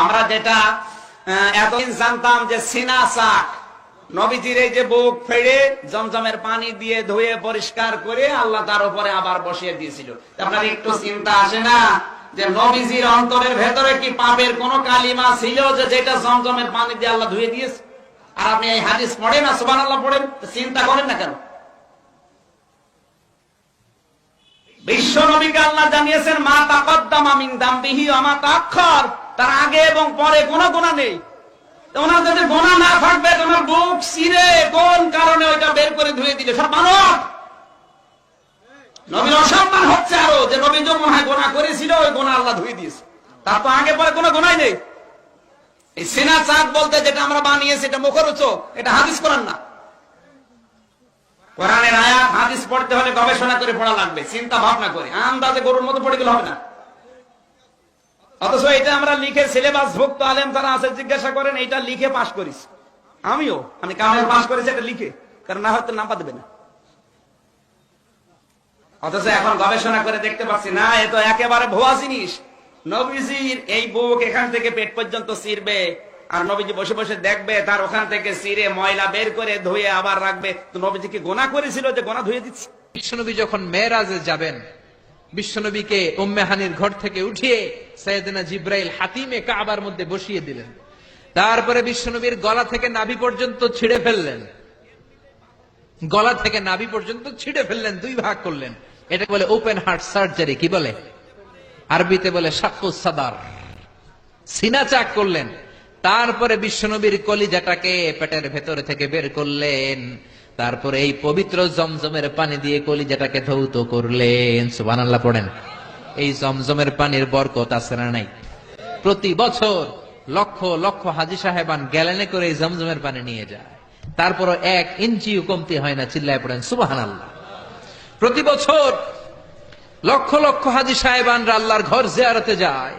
আমরা যেটা এতদিন জানতাম যে সিনা চাক, নবীজির এই যে বুক ফেড়ে জমজমের পানি দিয়ে ধুয়ে পরিষ্কার করে আল্লাহ তার উপরে আবার বসিয়ে দিয়েছিল। আপনার একটু চিন্তা আসে না যে নবীজির অন্তরের ভেতরে কি পাপের কোন কালিমা ছিল যে যেটা জমজমের পানি দিয়ে আল্লাহ ধুয়ে দিয়েছে? আর আপনি এই হাদিস পড়েন না সুবহানাল্লাহ পড়েন, চিন্তা করেন না কেন? বিশ্ব নবীকে আল্লাহ জানিয়েছেন মা তাকদ্দামা মিন দামবিহি ওয়া মা তাআখার, তার আগে এবং পরে কোনো গুনাহ নেই। ওনার যদি গুনাহ না থাকবে তোমার বুক ছিঁড়ে কোন কারণে ওইটা বের করে ধুয়ে দিলে সব মানব। নবীর অসম্মান হচ্ছে আরো যে নবী যে মনে হয় গুনাহ করেছিল ওই গুনাহ আল্লাহ ধুয়ে দিয়েছে, তার তো আগে পরে কোনো গুনাহ নেই। এই সিনা চাক বলতে যেটা আমরা বানিয়েছি এটা মুখরোচক, এটা হাদিস কোরআন না। কোরআনের আয়াত হাদিস পড়তে হলে গবেষণা করে পড়া লাগবে, চিন্তা ভাবনা করে, আন্দাজে গরুর মতো পড়ে গেলে হবে না। অথচ এটা আমরা লিখে সিলেবাস ভুক্ত আলেম তারা আছে জিজ্ঞাসা করেন এটা লিখে পাশ করিস। আমি কামেল পাশ করেছি এটা লিখে, কারণ না হয়তো নাম্বার দেবে না। অথচ এখন গবেষণা করে দেখতে পাচ্ছি না, এ তো একেবারে ভুয়া জিনিস। নবীজির এই বুক এখান থেকে পেট পর্যন্ত ছিঁড়বে আর নবীজি বসে বসে দেখবে তার ওখান থেকে ছিঁড়ে ময়লা বের করে ধুয়ে আবার রাখবে। তো নবীজি কি গোনা করেছিল যে গোনা ধুয়ে দিচ্ছে? বিশ্বনবী যখন মেরাজে যাবেন, বিশ্বনবীকে উম্মে হানির ঘর থেকে উঠিয়ে সাইয়েদনা জিব্রাইল হাতিমে কাবার মধ্যে বসিয়ে দিলেন। তারপরে বিশ্বনবীর গলা থেকে নাভি পর্যন্ত ছিঁড়ে ফেললেন, গলা থেকে নাভি পর্যন্ত ছিঁড়ে ফেললেন, দুই ভাগ করলেন। এটা বলে ওপেন হার্ট সার্জারি, কি বলে আরবিতে বলে শাক্কুস সাদার, সিনা চাক করলেন। তারপরে বিশ্বনবীর কলিজাটাকে পেটের ভেতর থেকে বের করলেন, তারপরে এই পবিত্র জমজমের পানি দিয়ে কলিজাটাকে ধৌত করলেন। সুবহানাল্লাহ পড়েন। এই জমজমের পানির বরকত আছে না নাই? প্রতি বছর লক্ষ লক্ষ হাজী সাহেবান গ্যালেনে করে এই জমজমের পানি নিয়ে যায়, তারপর 1 ইঞ্চিও কমতি হয় না। চিল্লায় পড়েন সুবহানাল্লাহ। প্রতি বছর লক্ষ লক্ষ হাজী সাহেবানরা আল্লাহর ঘর জিয়ারতে যায়।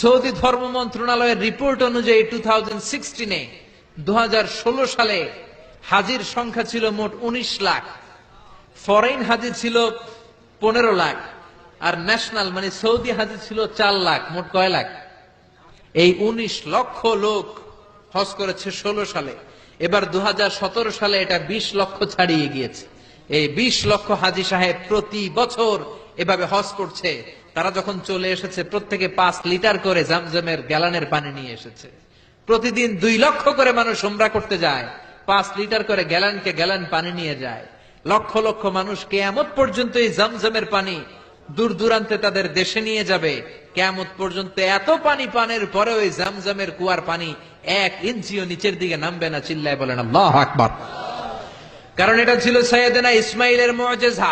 সৌদি ধর্ম মন্ত্রণালয়ের রিপোর্ট অনুযায়ী 2016 সালে হাজির সংখ্যা ছিল মোট 19 লাখ, ফরেন হাজি ছিল 15 লাখ, আর ন্যাশনাল মানে সৌদি হাজি ছিল 4 লাখ। মোট কয় লাখ? এই 19 লক্ষ লোক হজ করেছে 16 সালে। এবার 2017 সালে এটা 20 লক্ষ ছাড়িয়ে গিয়েছে। এই 20 লক্ষ হাজি সাহেব প্রতি বছর এভাবে হজ করছে। তারা যখন চলে এসেছে প্রত্যেকে 5 লিটার করে জামজামের গ্যালানের পানি নিয়ে এসেছে। প্রতিদিন 2 লক্ষ করে মানুষ উমরা করতে যায়, 5 লিটার করে গ্যালানকে গ্যালান পানি নিয়ে যায়। লক্ষ লক্ষ মানুষ কিয়ামত পর্যন্ত এই জামজামের পানি দূর দূরান্তে তাদের দেশে নিয়ে যাবে। কিয়ামত পর্যন্ত এত পানি পানের পরেও এই জামজামের কুয়ার পানি 1 ইঞ্চিও নিচের দিকে নামবে না। চিল্লায় বলেন আল্লাহু আকবার। কারণ এটা ছিল সাইয়েদনা ইসমাইলের মুজিজা।